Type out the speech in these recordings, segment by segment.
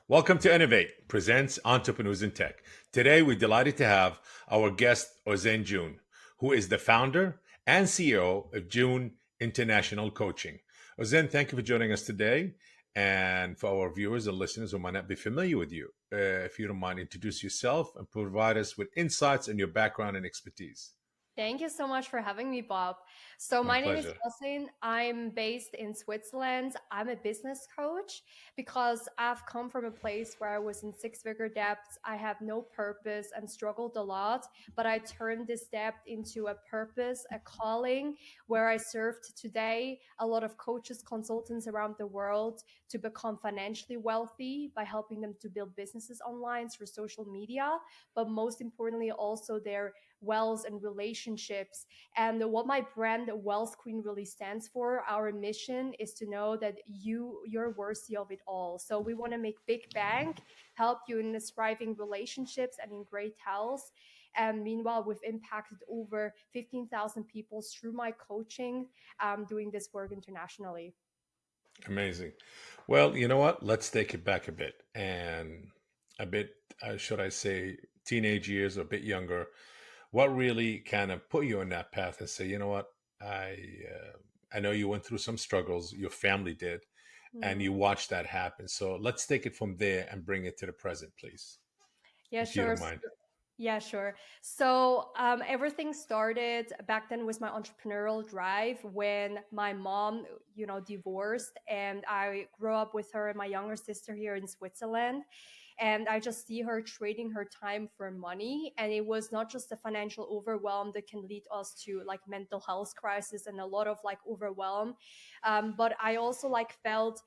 Welcome to Innovate, presents Entrepreneurs in Tech. Today, we're delighted to have our guest, Ozzin Jun, who is the founder and CEO of Jun International Coaching. Ozzin, thank you for joining us today. And for our viewers and listeners who might not be familiar with you, if you don't mind, introduce yourself and provide us with insights on your background and expertise. Thank you so much for having me, Bob. So, My my name is pleasure. Ozzin. I'm based in Switzerland. I'm a business coach because I've come from a place where I was in six-figure debt. I had no purpose and struggled a lot, but I turned this debt into a purpose, a calling, where I served today a lot of coaches, consultants around the world to become financially wealthy by helping them to build businesses online through social media, but most importantly, also their wealth and relationships. And what my brand Wealth Queen really stands for, our mission is to know that you're worthy of it all. So we want to make big bank, help you in thriving relationships and in great health. And meanwhile, we've impacted over 15,000 people through my coaching, doing this work internationally. Amazing. Well, you know what? Let's take it back a bit and a bit, should I say, teenage years or a bit younger. What really kind of put you on that path and say, you know what? I I know you went through some struggles, your family did, and Mhm. you watched that happen. So let's take it from there and bring it to the present, please, Yeah, if you sure. don't mind. Yeah, sure. So everything started back then with my entrepreneurial drive when my mom, divorced, and I grew up with her and my younger sister here in Switzerland. And I just see her trading her time for money. And it was not just the financial overwhelm that can lead us to like mental health crisis and a lot of like overwhelm. But I also like felt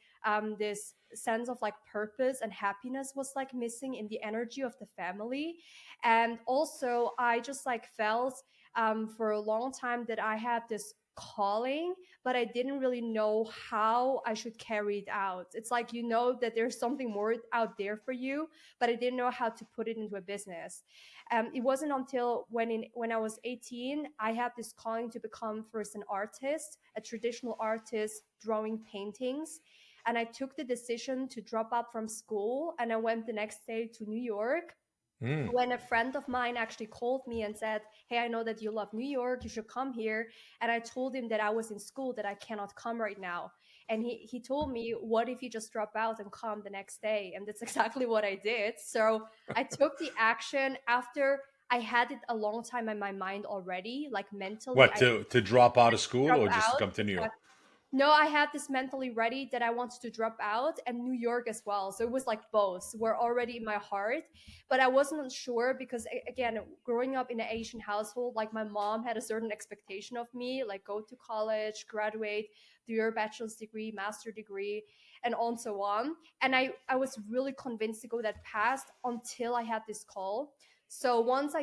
this sense of like purpose and happiness was like missing in the energy of the family. And also, I just like felt for a long time that I had this calling, but I didn't really know how I should carry it out. It's like you know that there's something more out there for you, but I didn't know how to put it into a business. It wasn't until when I was 18, I had this calling to become first an artist, a traditional artist, drawing paintings. And I took the decision to drop out from school, and I went the next day to New York Mm. when a friend of mine actually called me and said, "Hey, I know that you love New York, you should come here." And I told him that I was in school, that I cannot come right now. And he told me, "What if you just drop out and come the next day?" And that's exactly what I did. So I took the action after I had it a long time in my mind already, like mentally. What, I to drop out of school drop or just to out. come to New York? No, I had this mentally ready that I wanted to drop out, and New York as well. So it was like both were already in my heart, but I wasn't sure because again, growing up in an Asian household, like my mom had a certain expectation of me, like go to college, graduate, do your bachelor's degree, master degree, and on so on. And I was really convinced to go that path until I had this call. So once I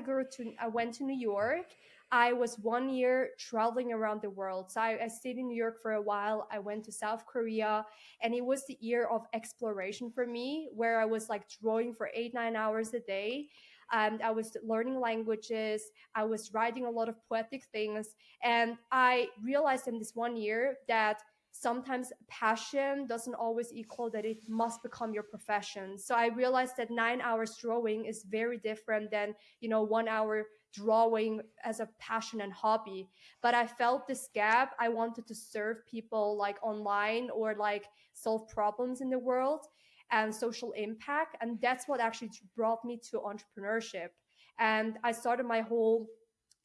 went to New York. I was 1 year traveling around the world. So I stayed in New York for a while. I went to South Korea, and it was the year of exploration for me, where I was like drawing for 8, 9 hours a day. I was learning languages. I was writing a lot of poetic things. And I realized in this 1 year that sometimes passion doesn't always equal that it must become your profession. So I realized that 9 hours drawing is very different than, 1 hour drawing as a passion and hobby. But I felt this gap. I wanted to serve people like online or like solve problems in the world and social impact. And that's what actually brought me to entrepreneurship. And I started my whole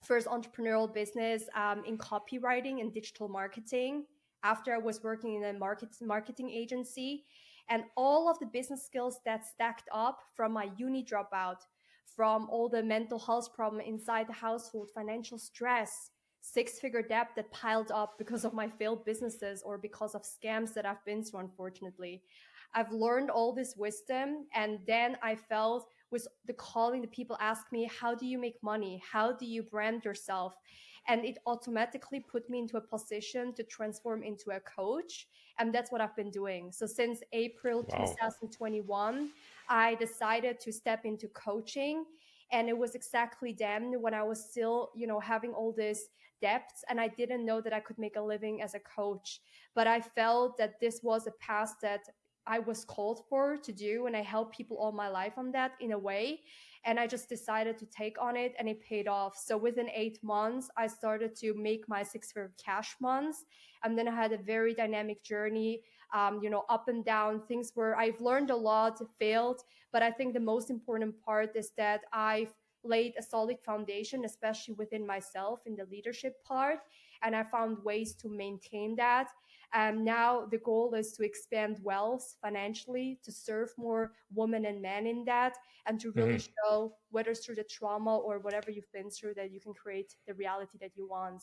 first entrepreneurial business in copywriting and digital marketing after I was working in a marketing agency. And all of the business skills that stacked up from my uni dropout, from all the mental health problem inside the household, financial stress, six-figure debt that piled up because of my failed businesses or because of scams that I've been through, unfortunately. I've learned all this wisdom, and then I felt with the calling, the people ask me, how do you make money? How do you brand yourself? And it automatically put me into a position to transform into a coach. And that's what I've been doing. So since April Wow. 2021, I decided to step into coaching. And it was exactly then when I was still, having all this debts, and I didn't know that I could make a living as a coach. But I felt that this was a path that I was called for to do, and I helped people all my life on that in a way. And I just decided to take on it, and it paid off. So within 8 months, I started to make my six-figure cash months, and then I had a very dynamic journey. Up and down things where I've learned a lot, failed, but I think the most important part is that I've laid a solid foundation, especially within myself in the leadership part. And I found ways to maintain that. And now the goal is to expand wealth financially, to serve more women and men in that, and to really Mhm. show, whether it's through the trauma or whatever you've been through, that you can create the reality that you want.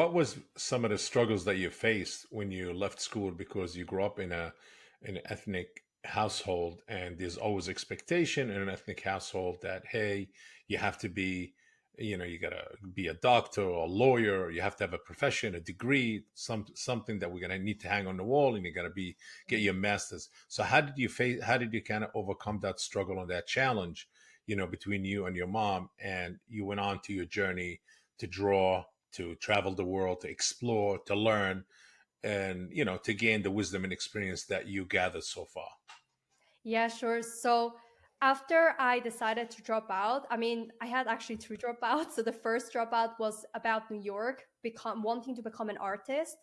What was some of the struggles that you faced when you left school because you grew up in an ethnic household, and there's always expectation in an ethnic household that, hey, you have to be, you gotta be a doctor or a lawyer, or you have to have a profession, a degree, something that we're gonna need to hang on the wall, and you gotta get your master's. So how did you kind of overcome that struggle and that challenge, between you and your mom, and you went on to your journey to draw, to travel the world, to explore, to learn, and to gain the wisdom and experience that you gathered so far? Yeah, sure. So after I decided to drop out, I mean, I had actually two dropouts. So the first dropout was about New York, become wanting to become an artist.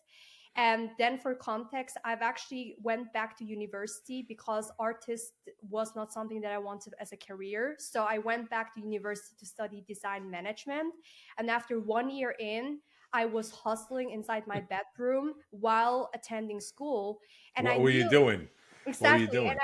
And then for context, I've actually went back to university because artist was not something that I wanted as a career. So I went back to university to study design management. And after 1 year in, I was hustling inside my bedroom while attending school. And I What were you knew doing? What were you exactly. doing?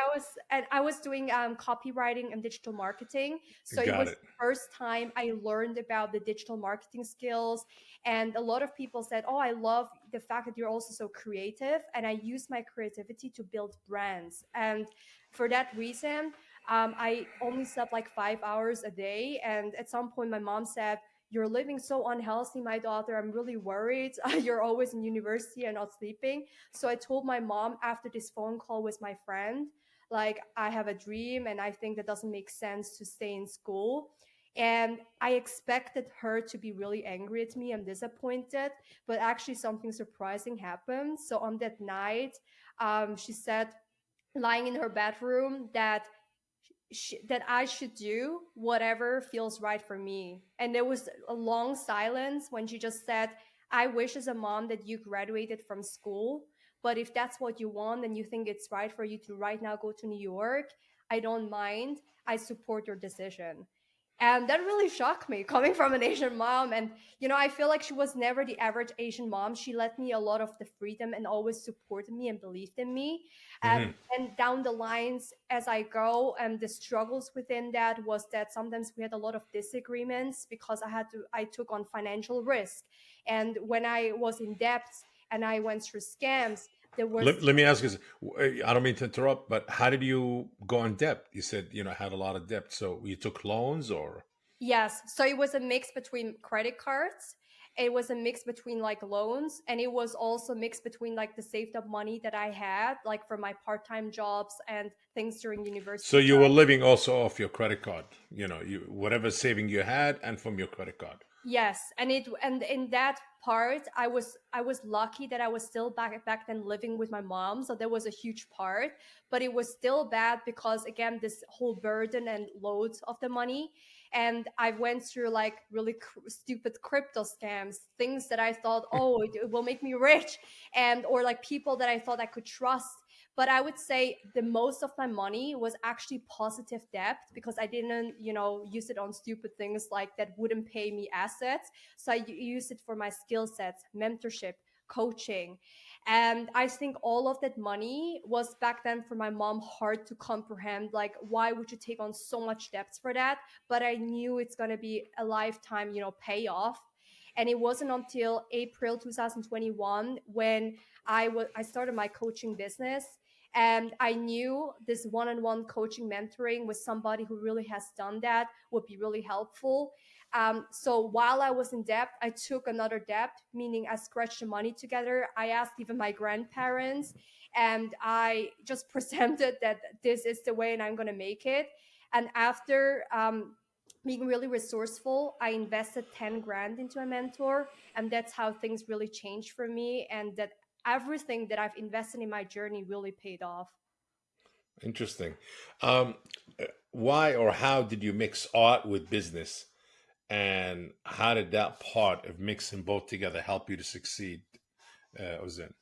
And I was doing copywriting and digital marketing. So it Got was it. the first time I learned about the digital marketing skills. And a lot of people said, "Oh, I love the fact that you're also so creative." And I use my creativity to build brands. And for that reason, I only slept like 5 hours a day. And at some point, my mom said, "You're living so unhealthy, my daughter. I'm really worried. You're always in university and not sleeping." So I told my mom after this phone call with my friend, like, I have a dream and I think that doesn't make sense to stay in school. And I expected her to be really angry at me and disappointed, but actually something surprising happened. So on that night, she said, lying in her bedroom, that I should do whatever feels right for me. And there was a long silence when she just said, "I wish as a mom that you graduated from school, but if that's what you want and you think it's right for you to right now go to New York, I don't mind. I support your decision." And that really shocked me coming from an Asian mom. And, I feel like she was never the average Asian mom. She let me a lot of the freedom and always supported me and believed in me. Hmm. And down the lines as I go, and the struggles within that was that sometimes we had a lot of disagreements because I took on financial risk. And when I was in debt and I went through scams, there was. Let me ask you this. I don't mean to interrupt, but how did you go in debt? You said, had a lot of debt. So you took loans, or? Yes. So it was a mix between credit cards. It was a mix between like loans, and it was also mixed between like the saved up money that I had, like from my part time jobs and things during So university you were time. living also off your credit card, whatever saving you had and from your credit card. Yes, and in that part, I was lucky that I was still back then living with my mom, so there was a huge part, but it was still bad because again, this whole burden and load of the money, and I went through like really stupid crypto scams, things that I thought, oh, it will make me rich, and or like people that I thought I could trust. But I would say the most of my money was actually positive debt because I didn't, use it on stupid things like that wouldn't pay me assets. So I used it for my skill sets, mentorship, coaching. And I think all of that money was back then for my mom hard to comprehend. Like, why would you take on so much debts for that? But I knew it's going to be a lifetime, payoff. And it wasn't until April 2021 when I started my coaching business, and I knew this one-on-one coaching mentoring with somebody who really has done that would be really helpful. So while I was in debt, I took another debt, meaning I scratched the money together. I asked even my grandparents, and I just presented that this is the way and I'm going to make it. And after being really resourceful, I invested 10 grand into a mentor, and that's how things really changed for me. And that everything that I've invested in my journey really paid off. Interesting. Um, why or how did you mix art with business? And how did that part of mixing both together help you to succeed, Ozin?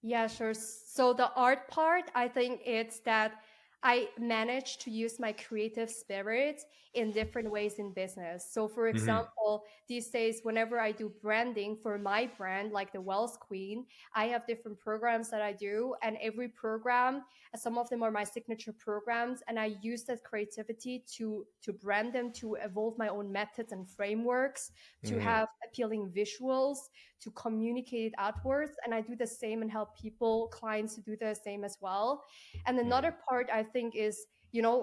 Yeah, sure. So the art part, I think it's that I managed to use my creative spirit in different ways in business. So for Hmm. example, these days, whenever I do branding for my brand, like the Wells Queen, I have different programs that I do. And every program, some of them are my signature programs. And I use that creativity to brand them, to evolve my own methods and frameworks, to Hmm. have appealing visuals, to communicate it outwards. And I do the same and help people, clients to do the same as well. And another Hmm. part I think is,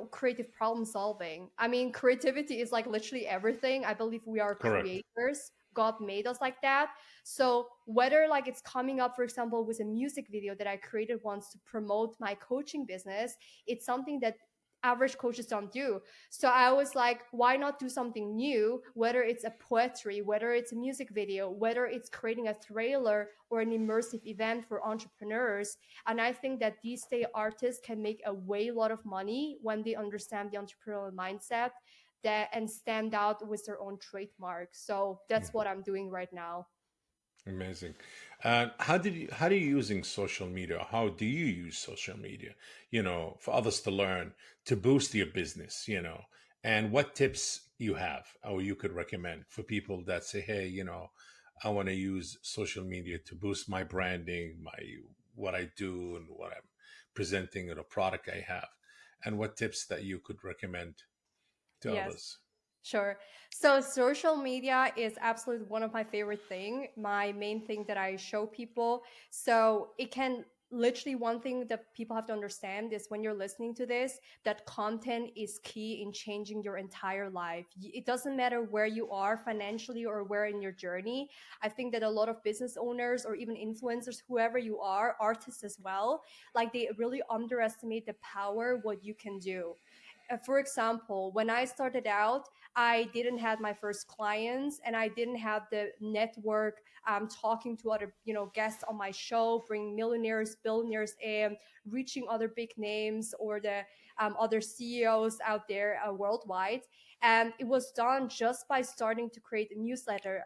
creative problem solving. I mean, creativity is like literally everything. I believe we are Correct. creators. God made us like that. So whether like it's coming up, for example, with a music video that I created once to promote my coaching business, it's something that average coaches don't do. So I was like, why not do something new, whether it's a poetry, whether it's a music video, whether it's creating a trailer or an immersive event for entrepreneurs. And I think that these day artists can make a way lot of money when they understand the entrepreneurial mindset that and stand out with their own trademark. So that's what I'm doing right now. Amazing. How do you using social media? How do you use social media, for others to learn to boost your business, and what tips you have or you could recommend for people that say, hey, I want to use social media to boost my branding, my what I do and what I'm presenting or the product I have, and what tips that you could recommend to Yes. others. Sure. So social media is absolutely one of my favorite thing, my main thing that I show people. So it can literally one thing that people have to understand is when you're listening to this, that content is key in changing your entire life. It doesn't matter where you are financially or where in your journey. I think that a lot of business owners or even influencers, whoever you are, artists as well, like they really underestimate the power what you can do. For example, when I started out, I didn't have my first clients and I didn't have the network talking to other, guests on my show, bring millionaires, billionaires in, reaching other big names or the other CEOs out there worldwide. And it was done just by starting to create a newsletter,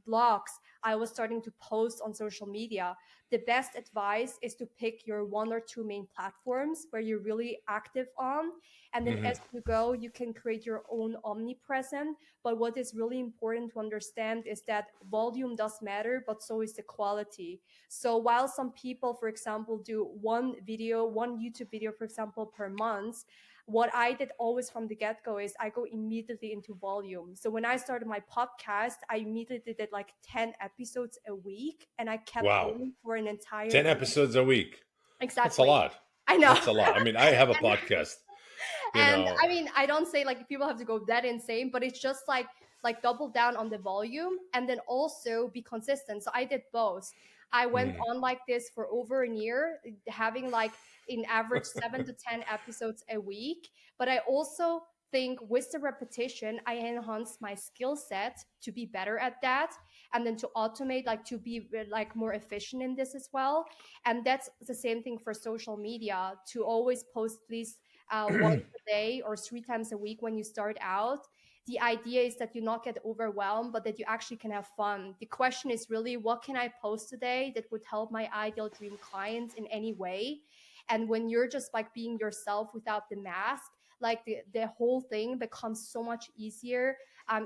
blogs. I was starting to post on social media. The best advice is to pick your one or two main platforms where you're really active on, and then Hmm. as you go, you can create your own omnipresent. But what is really important to understand is that volume does matter, but so is the quality. So while some people, for example, do one YouTube video, for example, per month, what I did always from the get go is I go immediately into volume. So when I started my podcast, I immediately did like 10 episodes a week and I kept Wow. going for an entire 10 year. episodes a week. That's a Exactly. lot. I know. That's a lot. I mean, I have a podcast, you And know. I mean, I don't say like people have to go that insane, but it's just like double down on the volume and then also be consistent. So I did both. I went Mm. on like this for over a year, having like in average 7 to 10 episodes a week. But I also think with the repetition, I enhanced my skill set to be better at that and then to automate, like to be like more efficient in this as well. And that's the same thing for social media, to always post at least once a day or 3 times a week when you start out. The idea is that you not get overwhelmed, but that you actually can have fun. The question is really, what can I post today that would help my ideal dream clients in any way? And when you're just like being yourself without the mask, like the whole thing becomes so much easier.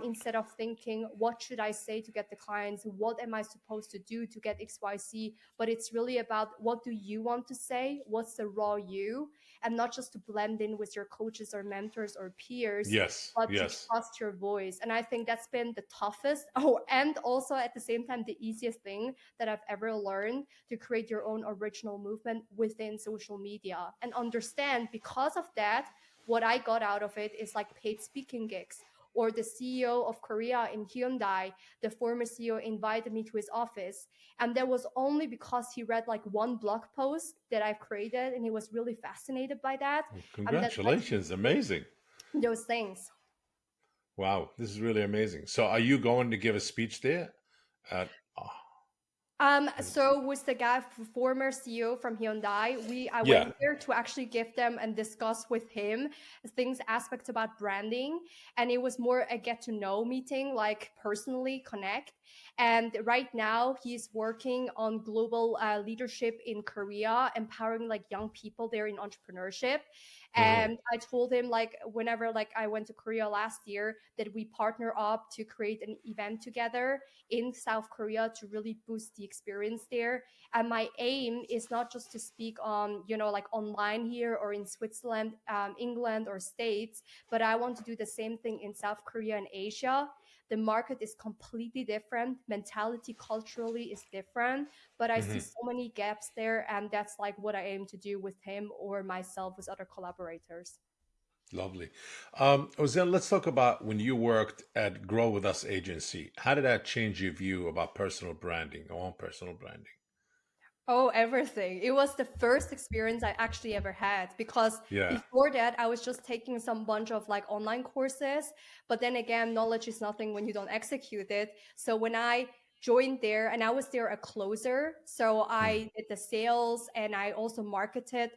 Instead of thinking, what should I say to get the clients? What am I supposed to do to get XYZ? But it's really about what do you want to say? What's the raw you? And not just to blend in with your coaches or mentors or peers, Yes, but to yes. trust your voice. And I think that's been the toughest, oh, and also at the same time, the easiest thing that I've ever learned, to create your own original movement within social media and understand because of that, what I got out of it is like paid speaking gigs. Or the CEO of Korea in Hyundai, the former CEO, invited me to his office, and that was only because he read like one blog post that I've created and he was really fascinated by that. Well, And that led me congratulations. to Amazing. do those things. Wow, this is really amazing. So, are you going to give a speech there? At, oh, So was the guy, former CEO from Hyundai. I Yeah. went there to actually give them and discuss with him things, aspects about branding, and it was more a get to know meeting, like personally connect. And right now, he's working on global leadership in Korea, empowering like young people there in entrepreneurship. Hmm. And I told him like whenever like I went to Korea last year that we partner up to create an event together in South Korea to really boost the experience there. And my aim is not just to speak on, like online here or in Switzerland, England, or States, but I want to do the same thing in South Korea and Asia. The market is completely different, mentality culturally is different, but I see Hmm. so many gaps there. And that's like what I aim to do with him or myself with other collaborators. Lovely. Ozan, let's talk about when you worked at Grow With Us agency. How did that change your view about personal branding, or own personal branding? Oh, everything. It was the first experience I actually ever had because Yeah. before that, I was just taking some bunch of like online courses. But then again, knowledge is nothing when you don't execute it. So when I joined there and I was there a closer, so Mm. I did the sales and I also marketed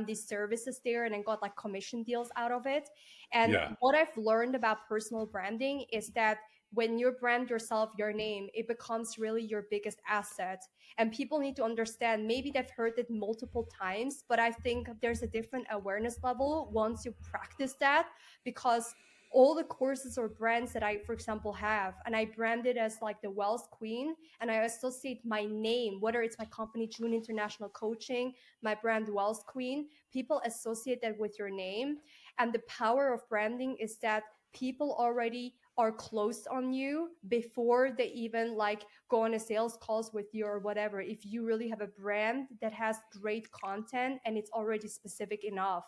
these services there and then got like commission deals out of it. And Yeah. what I've learned about personal branding is that when you brand yourself, your name, it becomes really your biggest asset, and people need to understand, maybe they've heard it multiple times, but I think there's a different awareness level once you practice that, because all the courses or brands that I, for example, have, and I brand it as like the wealth queen, and I associate my name, whether it's my company Jun International Coaching, my brand wealth queen, people associate that with your name. And the power of branding is that people already are close on you before they even like go on a sales calls with you or whatever. If you really have a brand that has great content and it's already specific enough.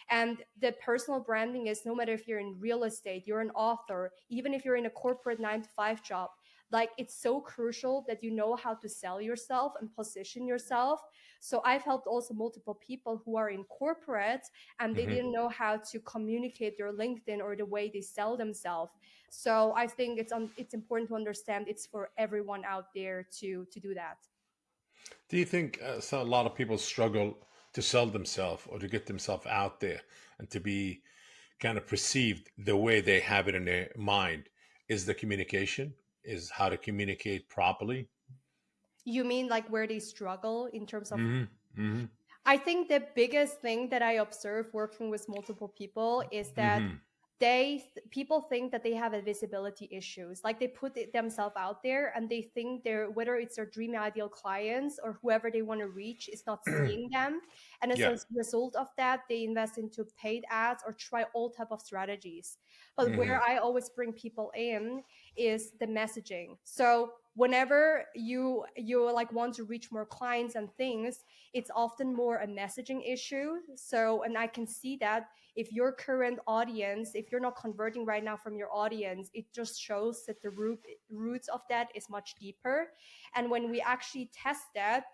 And the personal branding is, no matter if you're in real estate, you're an author, even if you're in a corporate 9 to 5 job, like it's so crucial that you know how to sell yourself and position yourself. So I've helped also multiple people who are in corporate and they Hmm. didn't know how to communicate their LinkedIn or the way they sell themselves. So I think it's important to understand it's for everyone out there to do that. Do you think a lot of people struggle to sell themselves or to get themselves out there and to be kind of perceived the way they have it in their mind? Is the communication, is how to communicate properly? You mean like where they struggle in terms of? Hmm. Hmm. I think the biggest thing that I observe working with multiple people is that Hmm. people think that they have a visibility issues. Like they put themselves out there and they think they're, whether it's their dream ideal clients or whoever they want to reach is not seeing them. And as Yeah. a result of that, they invest into paid ads or try all type of strategies. But Hmm. where I always bring people in is the messaging. So whenever you like want to reach more clients and things, it's often more a messaging issue. So, and I can see that if your current audience, if you're not converting right now from your audience, it just shows that the roots of that is much deeper. And when we actually test that,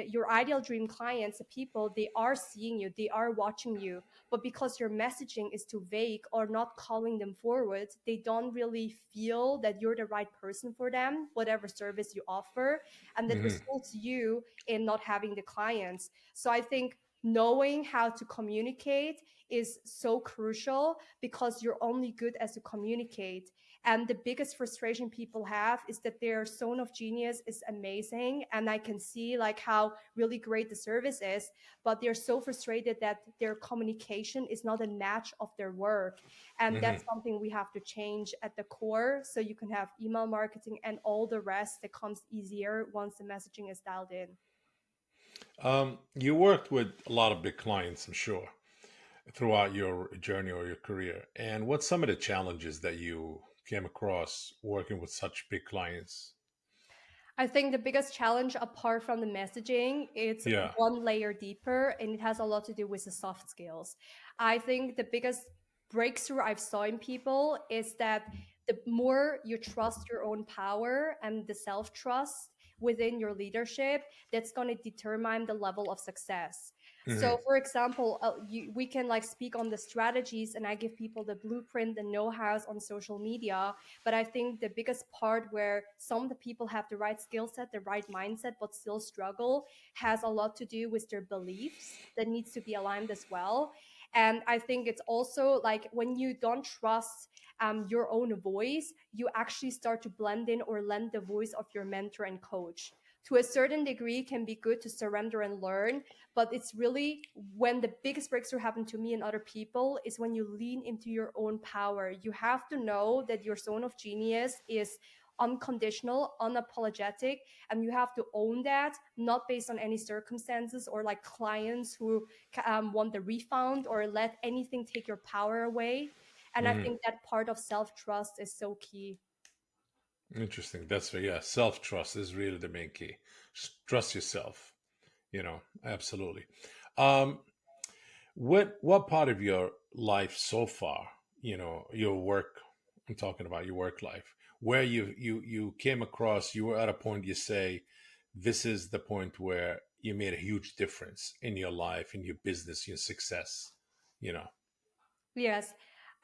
your ideal dream clients, the people, they are seeing you, they are watching you, but because your messaging is too vague or not calling them forward, they don't really feel that you're the right person for them, whatever service you offer, and that Hmm. results you in not having the clients. So I think knowing how to communicate is so crucial, because you're only good as you communicate. And the biggest frustration people have is that their zone of genius is amazing and I can see like how really great the service is, but they're so frustrated that their communication is not a match of their work. And Hmm. that's something we have to change at the core, so you can have email marketing and all the rest that comes easier once the messaging is dialed in. You worked with a lot of big clients, I'm sure, throughout your journey or your career. And what's some of the challenges that you came across working with such big clients? I think the biggest challenge, apart from the messaging, it's Yeah. one layer deeper, and it has a lot to do with the soft skills. I think the biggest breakthrough I've saw in people is that the more you trust your own power and the self trust within your leadership, that's going to determine the level of success. So, Hmm. for example, we can like speak on the strategies, and I give people the blueprint, the know-hows on social media. But I think the biggest part where some of the people have the right skill set, the right mindset, but still struggle, has a lot to do with their beliefs that needs to be aligned as well. And I think it's also like when you don't trust your own voice, you actually start to blend in or lend the voice of your mentor and coach. To a certain degree, can be good to surrender and learn, but it's really when the biggest breakthrough happened to me and other people is when you lean into your own power. You have to know that your zone of genius is unconditional, unapologetic, and you have to own that, not based on any circumstances or like clients who want the refund or let anything take your power away. And I Hmm. think that part of self trust is so key. Interesting. That's yeah. Self trust is really the main key. Trust yourself. Absolutely. Um, what part of your life so far, your work, I'm talking about your work life, where you came across, you were at a point you say, this is the point where you made a huge difference in your life, in your business, your success, you know. Yes.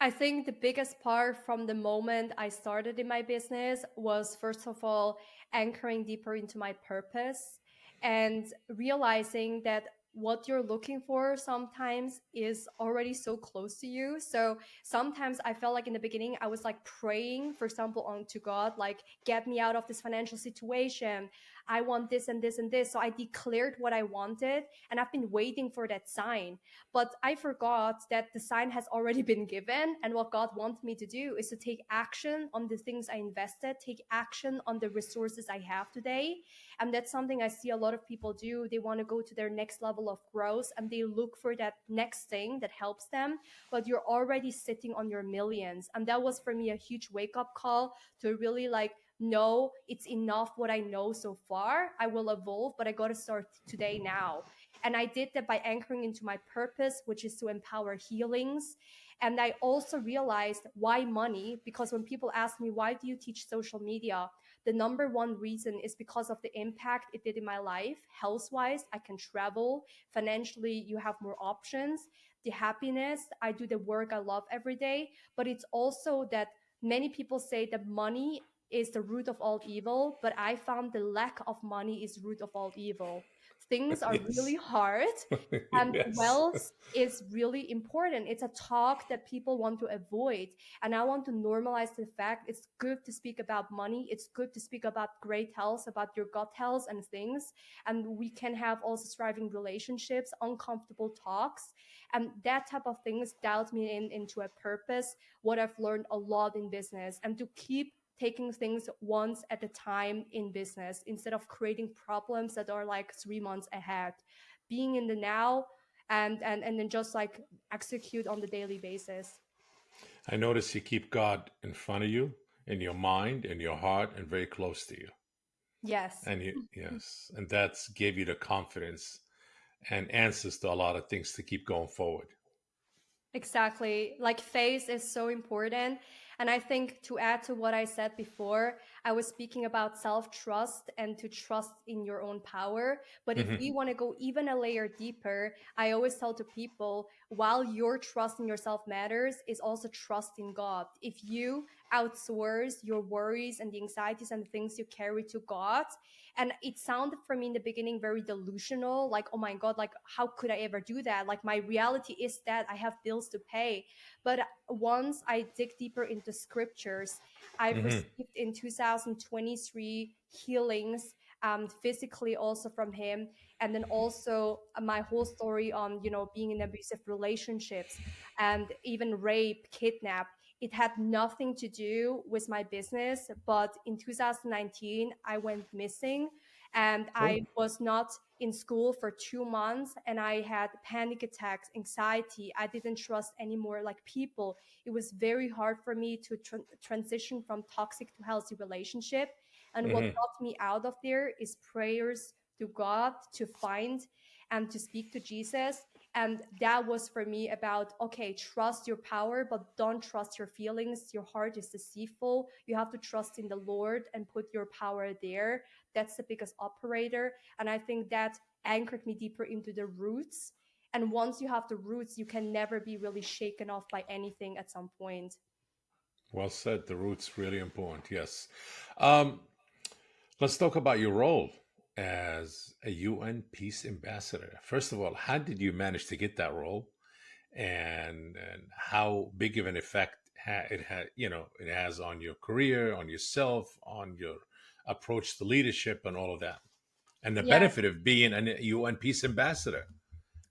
I think the biggest part from the moment I started in my business was, first of all, anchoring deeper into my purpose and realizing that what you're looking for sometimes is already so close to you. So sometimes I felt like in the beginning, I was like praying, for example, on to God, like, get me out of this financial situation. I want this and this and this. So I declared what I wanted, and I've been waiting for that sign. But I forgot that the sign has already been given. And what God wants me to do is to take action on the things I invested, take action on the resources I have today. And that's something I see a lot of people do. They want to go to their next level of growth and they look for that next thing that helps them, but you're already sitting on your millions. And that was for me a huge wake up call to really like, no, it's enough what I know so far. I will evolve, but I got to start today now. And I did that by anchoring into my purpose, which is to empower healings. And I also realized why money, because when people ask me, why do you teach social media? The number one reason is because of the impact it did in my life. Health wise, I can travel. Financially, you have more options. The happiness, I do the work I love every day. But it's also that many people say that money is the root of all evil, but I found the lack of money is root of all evil. Things are really Yes. hard, and Yes. wealth is really important. It's a talk that people want to avoid. And I want to normalize the fact it's good to speak about money. It's good to speak about great health, about your gut health and things. And we can have also thriving relationships, uncomfortable talks. And that type of things dialed me into a purpose, what I've learned a lot in business, and to keep taking things once at a time in business instead of creating problems that are like 3 months ahead, being in the now, and then just like execute on the daily basis. I notice you keep God in front of you, in your mind, in your heart, and very close to you. Yes. And yes, and that's gave you the confidence and answers to a lot of things to keep going forward. Exactly. Like faith is so important. And I think to add to what I said before, I was speaking about self trust and to trust in your own power. But if Hmm. we want to go even a layer deeper, I always tell to people while your trust in yourself matters, is also trust in God. If you outsource your worries and the anxieties and the things you carry to God, and it sounded for me in the beginning very delusional, like, oh my God, like, how could I ever do that? Like, my reality is that I have bills to pay. But once I dig deeper into scriptures, I've Hmm. received in 2023 healings, physically also from him. And then also my whole story on, being in abusive relationships and even rape, kidnap. It had nothing to do with my business, but in 2019, I went missing and Oh. I was not in school for 2 months and I had panic attacks, anxiety. I didn't trust anymore like people. It was very hard for me to transition from toxic to healthy relationship. And what Hmm. got me out of there is prayers to God to find and to speak to Jesus. And that was for me about, okay, trust your power, but don't trust your feelings. Your heart is deceitful. You have to trust in the Lord and put your power there. That's the biggest operator. And I think that anchored me deeper into the roots. And once you have the roots, you can never be really shaken off by anything at some point. Well said. The roots really important. Yes. Um, let's talk about your role as a UN peace ambassador. First of all, how did you manage to get that role, and how big of an effect it has on your career, on yourself, on your approach to leadership, and all of that, and the Yeah, benefit of being a UN peace ambassador.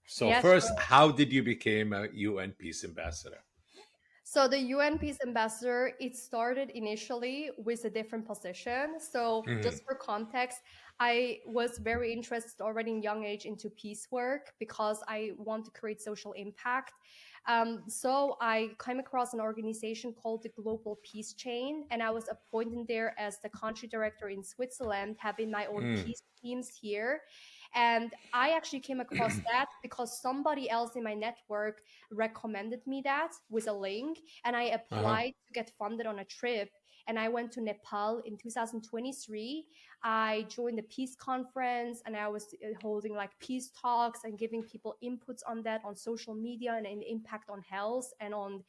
So yeah, first, sure. how did you become a UN peace ambassador? So the UN Peace Ambassador, it started initially with a different position. So Hmm. just for context, I was very interested already in young age into peace work because I want to create social impact. So I came across an organization called the Global Peace Chain, and I was appointed there as the country director in Switzerland, having my own Mm. peace teams here. And I actually came across that because somebody else in my network recommended me that with a link, and I Uh-huh. applied to get funded on a trip. And I went to Nepal in 2023. I joined the peace conference, and I was holding like peace talks and giving people inputs on that on social media and an impact on health and on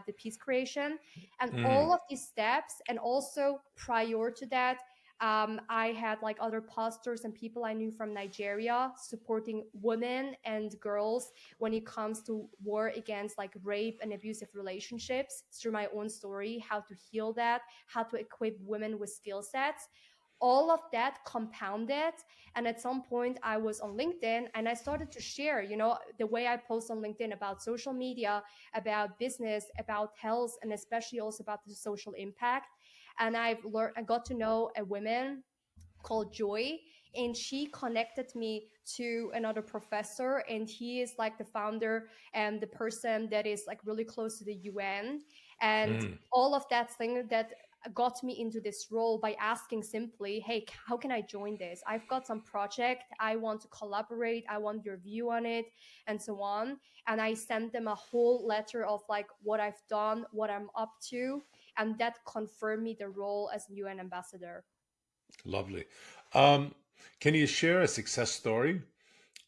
the peace creation. And Mm. all of these steps, and also prior to that, I had like other pastors and people I knew from Nigeria supporting women and girls when it comes to war against like rape and abusive relationships through my own story, how to heal that, how to equip women with skill sets. All of that compounded. And at some point, I was on LinkedIn and I started to share, the way I post on LinkedIn about social media, about business, about health, and especially also about the social impact. And I got to know a woman called Joy, and she connected me to another professor, and he is like the founder and the person that is like really close to the UN. And Mm. all of that thing that got me into this role by asking simply, hey, how can I join this? I've got some project, I want to collaborate, I want your view on it, and so on. And I sent them a whole letter of like what I've done, what I'm up to, and that confirmed me the role as UN ambassador. Lovely. Um, can you share a success story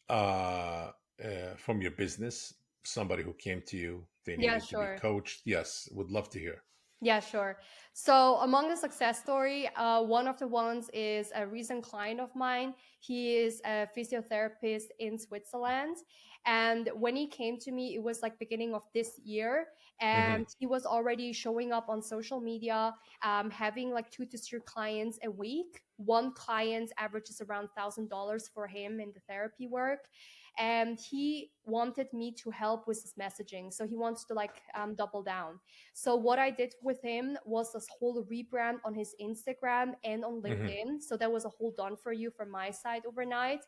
from your business? Somebody who came to you, they Yeah, needed to be sure. coached. Yes, would love to hear. Yeah, sure. So among the success story, one of the ones is a recent client of mine. He is a physiotherapist in Switzerland, and when he came to me, it was like beginning of this year, Hmm. and he was already showing up on social media, having like 2 to 3 clients a week. One client averages around $1,000 for him in the therapy work, and he wanted me to help with his messaging. So he wants to like double down. So what I did with him was this whole rebrand on his Instagram and on Hmm. LinkedIn. So that was a whole done for you from my side overnight.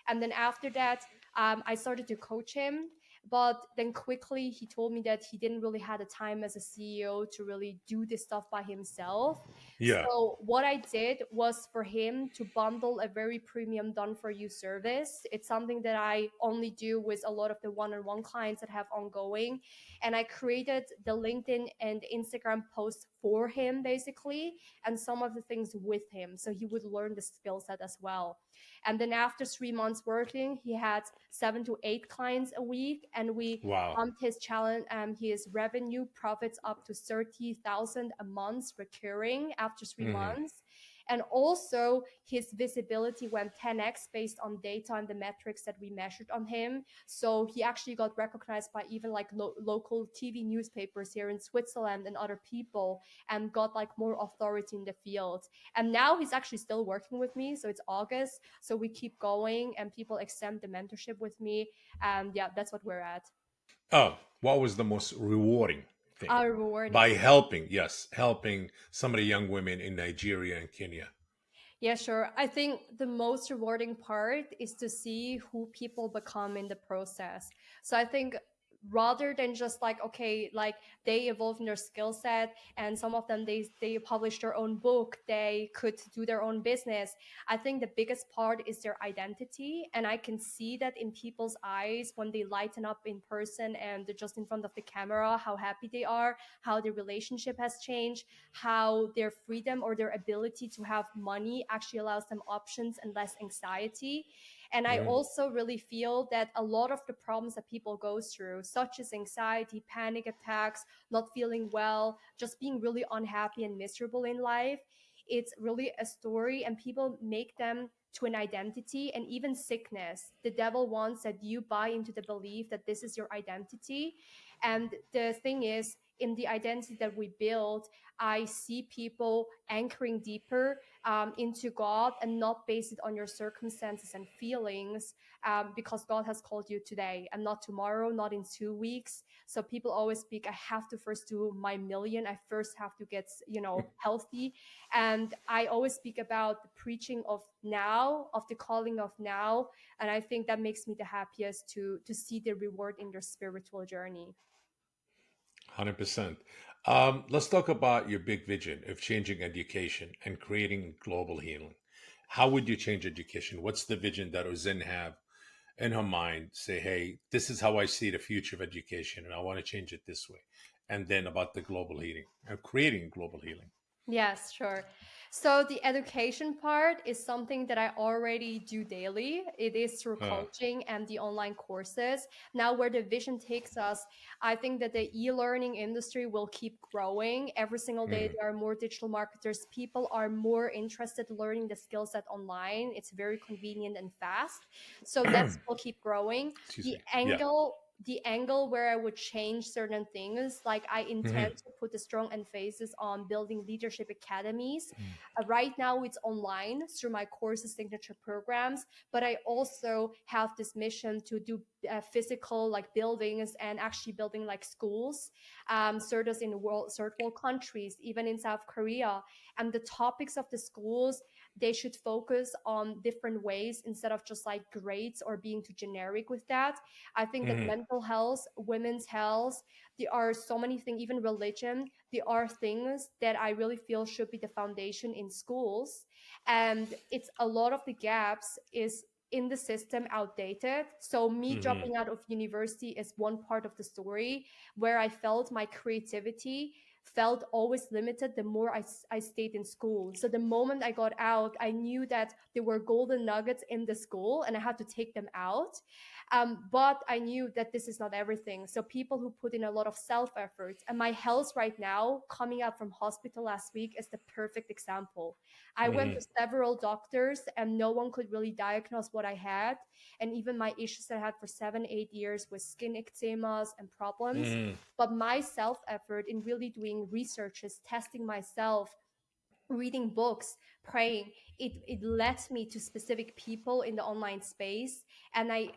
And then after that, I started to coach him. But then quickly he told me that he didn't really have the time as a CEO to really do this stuff by himself. Yeah. So what I did was for him to bundle a very premium done for you service. It's something that I only do with a lot of the one-on-one clients that have ongoing, and I created the LinkedIn and Instagram posts for him basically, and some of the things with him. So he would learn the skill set as well. And then after 3 months working, he had 7 to 8 clients a week, and we Wow. bumped his challenge, his revenue profits up to 30,000 a month recurring after three Hmm. months. And also his visibility went 10x based on data and the metrics that we measured on him. So he actually got recognized by even like local TV newspapers here in Switzerland and other people, and got like more authority in the field. And now he's actually still working with me. So it's August. So we keep going and people extend the mentorship with me. And yeah, that's what we're at. Oh, what was the most rewarding thing Our rewarding. by helping? Yes, helping some of the young women in Nigeria and Kenya. Yeah, sure. I think the most rewarding part is to see who people become in the process. So I think rather than just like, okay, like they evolve in their skill set, and some of them they publish their own book, they could do their own business. I think the biggest part is their identity, and I can see that in people's eyes when they lighten up in person and they're just in front of the camera, how happy they are, how their relationship has changed, how their freedom or their ability to have money actually allows them options and less anxiety. And I Hmm. also really feel that a lot of the problems that people go through, such as anxiety, panic attacks, not feeling well, just being really unhappy and miserable in life, it's really a story, and people make them to an identity. And even sickness, the devil wants that you buy into the belief that this is your identity. And the thing is, in the identity that we build, I see people anchoring deeper into God and not base it on your circumstances and feelings, because God has called you today and not tomorrow, not in 2 weeks. So people always speak, I have to first do my million. I first have to get, healthy. And I always speak about the preaching of now, of the calling of now. And I think that makes me the happiest to see the reward in your spiritual journey. 100%. Let's talk about your big vision of changing education and creating global healing. How would you change education? What's the vision that Ozen have in her mind? Say, hey, this is how I see the future of education, and I want to change it this way. And then about the global healing and creating global healing. Yes, sure. So the education part is something that I already do daily. It is through Uh, coaching and the online courses. Now, where the vision takes us, I think that the e-learning industry will keep growing. Every single day, mhm. there are more digital marketers. People are more interested in learning the skill set online. It's very convenient and fast. So that's will keep growing. Excuse The me. Yeah. angle where I would change certain things, like I intend Hmm. to put a strong emphasis on building leadership academies. Right now, it's online through my courses, signature programs, but I also have this mission to do physical like buildings and actually building like schools, third world countries, even in South Korea. And the topics of the schools, they should focus on different ways instead of just like grades or being too generic with that. I think that Hmm. mental health, women's health, there are so many things, even religion, there are things that I really feel should be the foundation in schools. And it's a lot of the gaps is in the system outdated. So me Hmm. dropping out of university is one part of the story where I felt my creativity felt always limited the more I stayed in school. So the moment I got out, I knew that there were golden nuggets in the school and I had to take them out. But I knew that this is not everything. So people who put in a lot of self effort, and my health right now, coming out from hospital last week, is the perfect example. I went Hmm. to several doctors and no one could really diagnose what I had. And even my issues that I had for 7, 8 years with skin eczemas and problems. Hmm. But my self effort in really doing researches, testing myself, reading books, praying, it led me to specific people in the online space. And I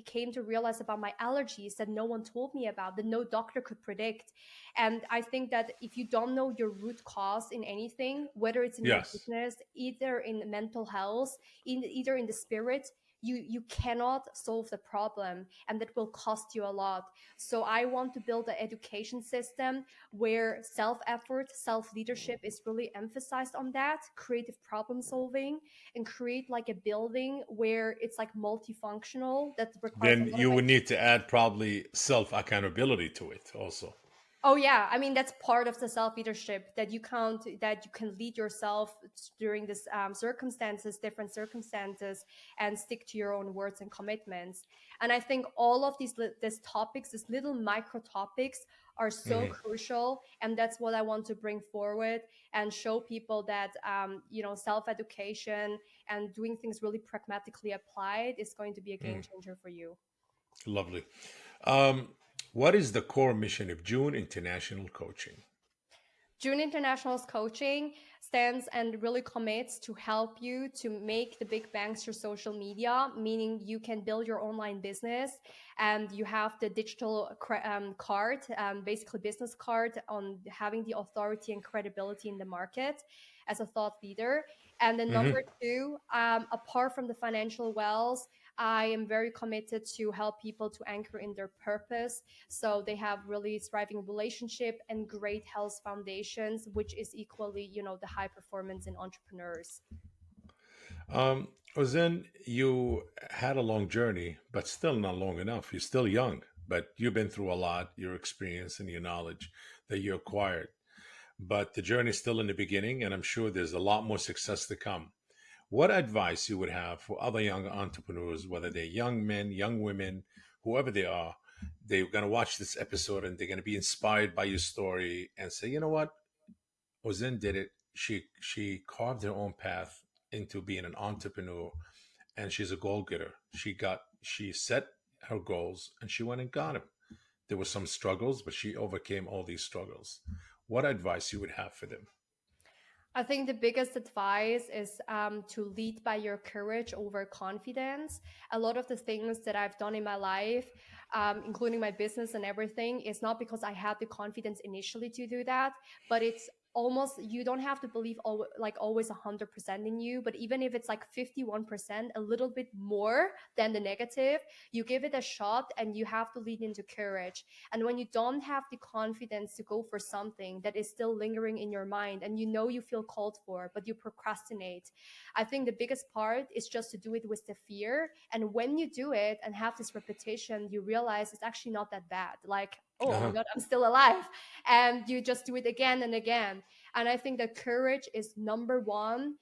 came to realize about my allergies that no one told me about, that no doctor could predict. And I think that if you don't know your root cause in anything, whether it's in your Yes. business, either in mental health, either in the spirit, you cannot solve the problem, and that will cost you a lot. So I want to build an education system where self effort, self leadership is really emphasized on that, creative problem solving, and create like a building where it's like multifunctional that requires a Then lot of you would need to add probably self accountability to it also. Oh yeah, I mean that's part of the self leadership, that you can't, that you can lead yourself during this circumstances, different circumstances, and stick to your own words and commitments. And I think all of these topics, these little micro topics, are so Hmm. crucial, and that's what I want to bring forward and show people that self education and doing things really pragmatically applied is going to be a game changer for you. Lovely. Um, what is the core mission of June International Coaching? Jun International's coaching stands and really commits to help you to make the big bangs through social media, meaning you can build your online business and you have the digital card, basically business card on having the authority and credibility in the market as a thought leader. And then Hmm. number two, apart from the financial wells, I am very committed to help people to anchor in their purpose, so they have really thriving relationship and great health foundations, which is equally, the high performance in entrepreneurs. Um, Ozen, you had a long journey, but still not long enough. You're still young, but you've been through a lot, your experience and your knowledge that you acquired. But the journey's still in the beginning, and I'm sure there's a lot more success to come. what advice you would have for other young entrepreneurs, whether they're young men, young women, whoever they are? They're going to watch this episode and they're going to be inspired by your story and say, you know what, Ozen did it. She carved her own path into being an entrepreneur, and she's a goal getter. She set her goals and she went and got them. There were some struggles, but she overcame all these struggles. What advice you would have for them? I think the biggest advice is to lead by your courage over confidence. A lot of the things that I've done in my life, including my business and everything, is not because I had the confidence initially to do that, but it's almost you don't have to believe like always 100% in you, but even if it's like 51%, a little bit more than the negative, you give it a shot and you have to lead into courage. And when you don't have the confidence to go for something that is still lingering in your mind and you know you feel called for, but you procrastinate, I think the biggest part is just to do it with the fear. And when you do it and have this repetition, you realize it's actually not that bad. Like, oh my Uh-huh. God, I'm still alive. And you just do it again and again. And I think that courage is number one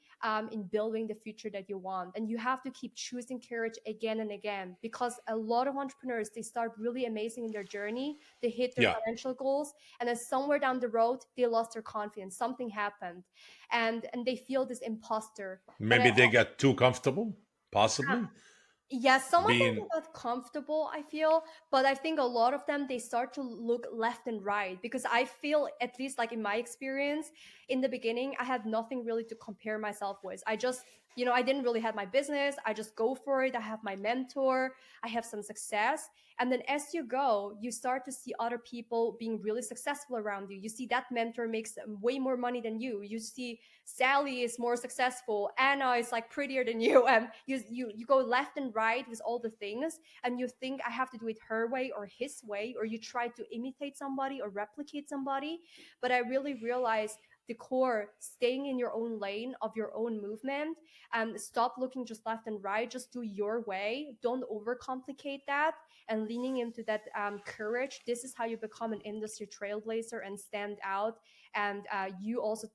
in building the future that you want. And you have to keep choosing courage again and again because a lot of entrepreneurs, they start really amazing in their journey. They hit their Yeah, financial goals. And then somewhere down the road, they lost their confidence. Something happened. And they feel this imposter. But maybe they got too comfortable, possibly yes, some of them being. they got comfortable, I feel, but I think a lot of them they start to look left and right because I feel, at least like in my experience, in the beginning, I had nothing really to compare myself with. I just, I didn't really have my business. I just go for it. I have my mentor. I have some success. And then as you go, you start to see other people being really successful around you. You see that mentor makes way more money than you. You see Sally is more successful, Anna is like prettier than you, and you go left and right with all the things, and you think I have to do it her way or his way, or you try to imitate somebody or replicate somebody. But I really realized the core, staying in your own lane of your own movement, and stop looking just left and right, just do your way, don't overcomplicate that, and leaning into that courage. This is how you become an industry trailblazer and stand out. And you also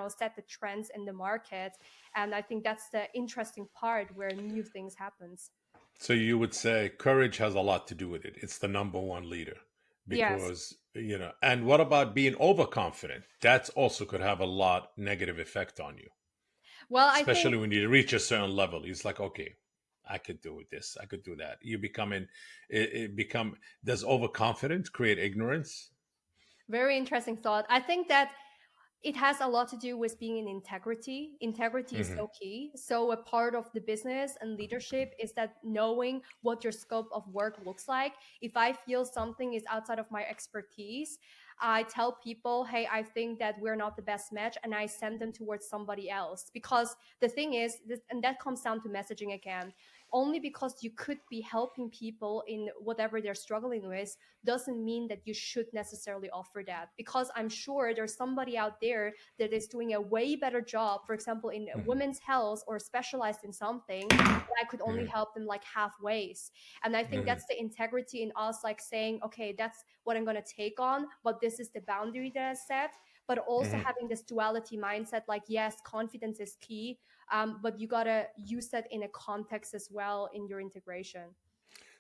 set the trends in the market. And I think that's the interesting part where new things happens. So you would say courage has a lot to do with it. It's the number one leader Yes. because, and what about being overconfident? That also could have a lot negative effect on you, Well, I think especially when you reach a certain level. It's like, okay, I could do this, I could do that. You becoming, it become, does overconfidence create ignorance? very interesting thought. I think that it has a lot to do with being in integrity. Integrity is Hmm. so key. So a part of the business and leadership is that knowing what your scope of work looks like. If I feel something is outside of my expertise, I tell people, hey, I think that we're not the best match, and I send them towards somebody else. Because the thing is, and that comes down to messaging again, only because you could be helping people in whatever they're struggling with doesn't mean that you should necessarily offer that, because I'm sure there's somebody out there that is doing a way better job, for example in Hmm. women's health or specialized in something, that I could only Hmm. help them like halfways. And I think Hmm. that's the integrity in us, like saying, okay, that's what I'm going to take on, but this is the boundary that I set. But also Hmm. having this duality mindset, like yes, confidence is key, but you got to use that in a context as well in your integration.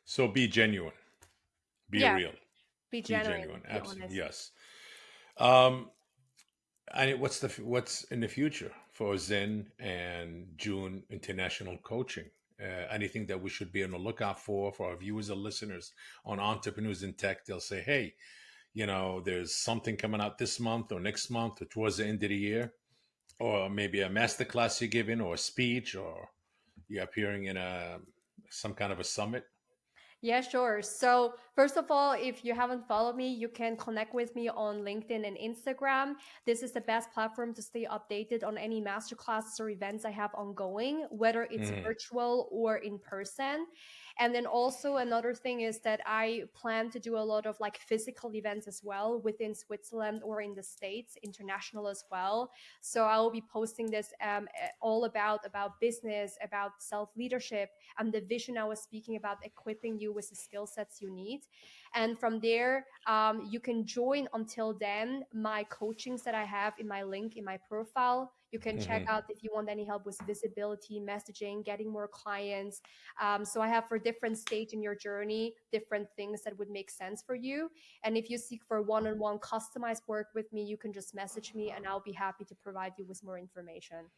So be genuine, be Yeah, real, be be genuine, genuine. be Absolutely, honest. yes. And what's in the future for Zen and June International Coaching? Anything that we should be on the lookout for our viewers or listeners on entrepreneurs in tech? They'll say, "Hey, there's something coming out this month or next month or towards the end of the year, or maybe a masterclass you're giving, or a speech, or you're appearing in a some kind of a summit." Yeah, sure. So, first of all, if you haven't followed me, you can connect with me on LinkedIn and Instagram. This is the best platform to stay updated on any masterclasses or events I have ongoing, whether it's Hmm. virtual or in person. And then also another thing is that I plan to do a lot of like physical events as well within Switzerland or in the States, international as well. So I will be posting this all about business, about self leadership, and the vision I was speaking about, equipping you with the skill sets you need. And from there, you can join until then my coachings that I have in my link in my profile. You can check Hmm. out if you want any help with visibility, messaging, getting more clients. So I have for different stage in your journey, different things that would make sense for you. And if you seek for one-on-one customized work with me, you can just message me and I'll be happy to provide you with more information.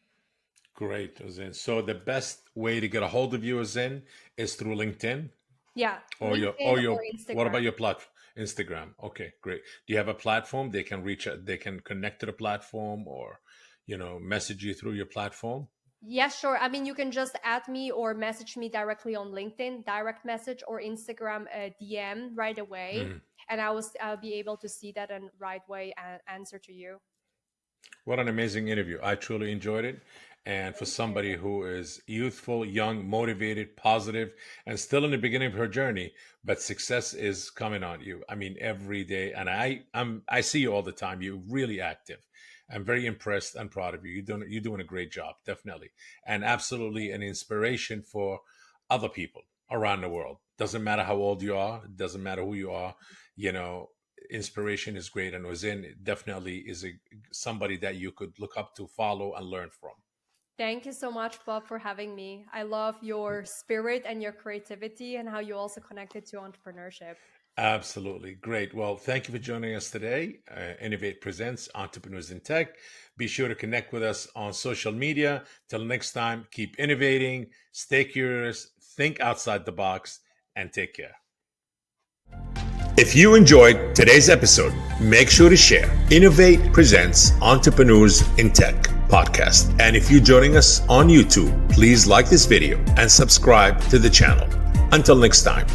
Great, Ozzin. So the best way to get a hold of you, Ozzin, is through LinkedIn Yeah, or LinkedIn or what Instagram. about your platform? Instagram. Okay, great. Do you have a platform they can reach out, they can connect to the platform or, message you through your platform? Yeah, sure. I mean, you can just add me or message me directly on LinkedIn, direct message or Instagram DM right away, Mhm. and I'll be able to see that and right way and answer to you. What an amazing interview. I truly enjoyed it. And for Thank you. somebody who is youthful, young, motivated, positive, and still in the beginning of her journey, but success is coming on you. I mean, every day. And I see you all the time. You're really active. I'm very impressed and proud of you. You're doing a great job, definitely. And absolutely an inspiration for other people around the world. Doesn't matter how old you are, doesn't matter who you are, you know, inspiration is great, and Ozin definitely is somebody that you could look up to, follow, and learn from. Thank you so much, Bob, for having me. I love your spirit and your creativity and how you also connected to entrepreneurship. Absolutely great. Well, thank you for joining us today. Innovate presents Entrepreneurs in Tech. Be sure to connect with us on social media. Till next time, keep innovating, stay curious, think outside the box, and take care. If you enjoyed today's episode, make sure to share. Innovate presents Entrepreneurs in Tech podcast. And if you're joining us on YouTube, please like this video and subscribe to the channel. Until next time.